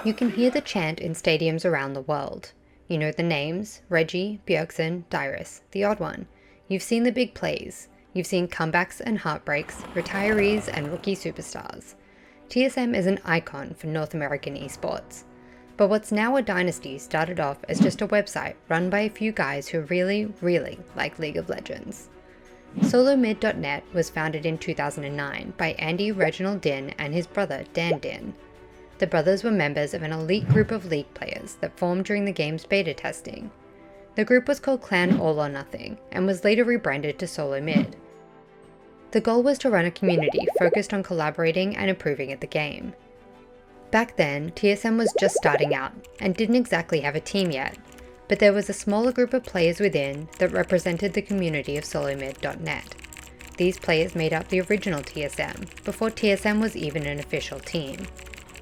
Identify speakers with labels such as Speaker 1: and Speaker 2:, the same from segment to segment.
Speaker 1: You can hear the chant in stadiums around the world. You know the names: Reggie, Bjergsen, Dyrus, the odd one. You've seen the big plays. You've seen comebacks and heartbreaks, retirees and rookie superstars. TSM is an icon for North American esports. But what's now a dynasty started off as just a website run by a few guys who really like League of Legends. SoloMid.net was founded in 2009 by Andy Reginald Din and his brother Dan Din. The brothers were members of an elite group of League players that formed during the game's beta testing. The group was called Clan All or Nothing and was later rebranded to SoloMid. The goal was to run a community focused on collaborating and improving at the game. Back then, TSM was just starting out and didn't exactly have a team yet, but there was a smaller group of players within that represented the community of SoloMid.net. These players made up the original TSM, before TSM was even an official team.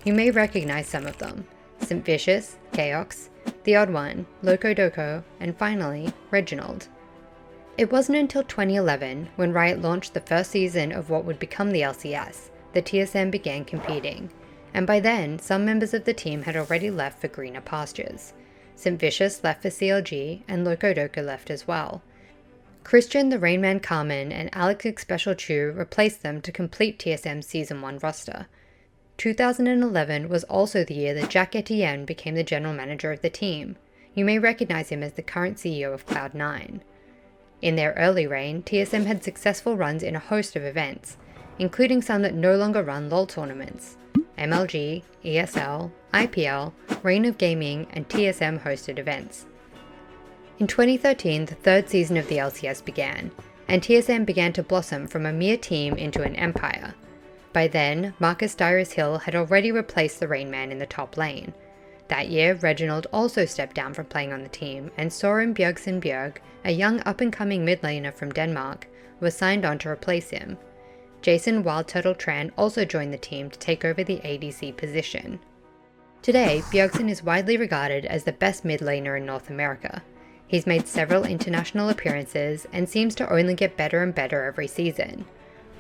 Speaker 1: You may recognize some of them: St. Vicious, Chaox, The Odd One, Loco Doco, and finally, Reginald. It wasn't until 2011, when Riot launched the first season of what would become the LCS, that TSM began competing, and by then, some members of the team had already left for greener pastures. St. Vicious left for CLG, and Loco Doco left as well. Christian the Rainman Carmen and Alex Special Chu replaced them to complete TSM's Season 1 roster. 2011 was also the year that Jack Etienne became the general manager of the team. You may recognize him as the current CEO of Cloud9. In their early reign, TSM had successful runs in a host of events, including some that no longer run LoL tournaments: MLG, ESL, IPL, Reign of Gaming, and TSM hosted events. In 2013, the third season of the LCS began, and TSM began to blossom from a mere team into an empire. By then, Marcus Dyrus Hill had already replaced the Rainman in the top lane. That year, Reginald also stepped down from playing on the team, and Soren Bjergsen Bjerg, a young up-and-coming mid laner from Denmark, was signed on to replace him. Jason Wild Turtle Tran also joined the team to take over the ADC position. Today, Bjergsen is widely regarded as the best mid laner in North America. He's made several international appearances and seems to only get better and better every season.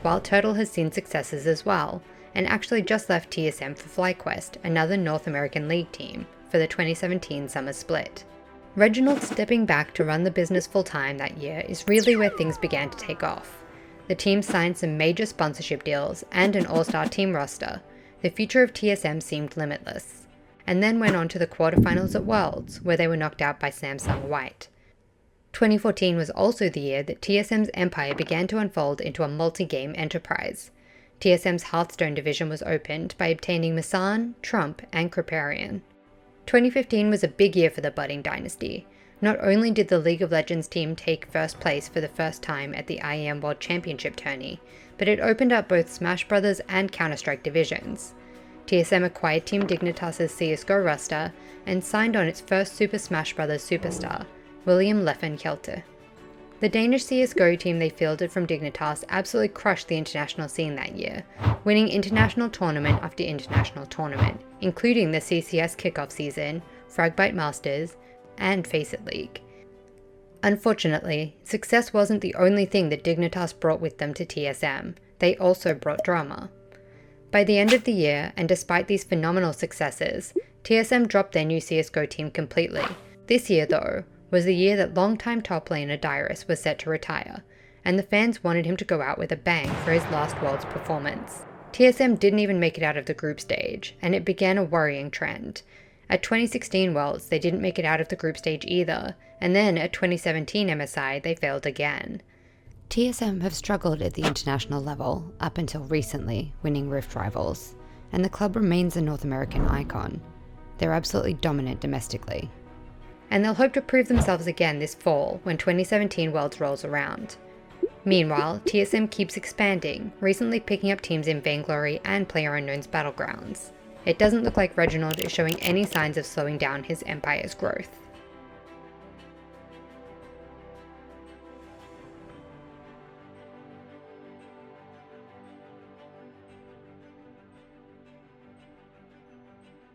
Speaker 1: Wild Turtle has seen successes as well, and actually just left TSM for FlyQuest, another North American League team, for the 2017 summer split. Reginald stepping back to run the business full-time that year is really where things began to take off. The team signed some major sponsorship deals and an all-star team roster. The future of TSM seemed limitless, and then went on to the quarterfinals at Worlds, where they were knocked out by Samsung White. 2014 was also the year that TSM's empire began to unfold into a multi-game enterprise. TSM's Hearthstone division was opened by obtaining Masan, Trump, and Kripparrian. 2015 was a big year for the budding dynasty. Not only did the League of Legends team take first place for the first time at the IEM World Championship tourney, but it opened up both Smash Bros. And Counter-Strike divisions. TSM acquired Team Dignitas' CSGO roster and signed on its first Super Smash Bros. Superstar, William Leffen Kelter. The Danish CSGO team they fielded from Dignitas absolutely crushed the international scene that year, winning international tournament after international tournament, including the CCS kickoff season, Fragbite Masters, and Face It League. Unfortunately, success wasn't the only thing that Dignitas brought with them to TSM, they also brought drama. By the end of the year, and despite these phenomenal successes, TSM dropped their new CSGO team completely. This year though, was the year that longtime top laner Dyrus was set to retire, and the fans wanted him to go out with a bang for his last Worlds performance. TSM didn't even make it out of the group stage, and it began a worrying trend. At 2016 Worlds, they didn't make it out of the group stage either, and then at 2017 MSI, they failed again. TSM have struggled at the international level up until recently, winning Rift Rivals, and the club remains a North American icon. They're absolutely dominant domestically. And they'll hope to prove themselves again this fall when 2017 Worlds rolls around. Meanwhile, TSM keeps expanding, recently picking up teams in Vainglory and PlayerUnknown's Battlegrounds. It doesn't look like Reginald is showing any signs of slowing down his empire's growth.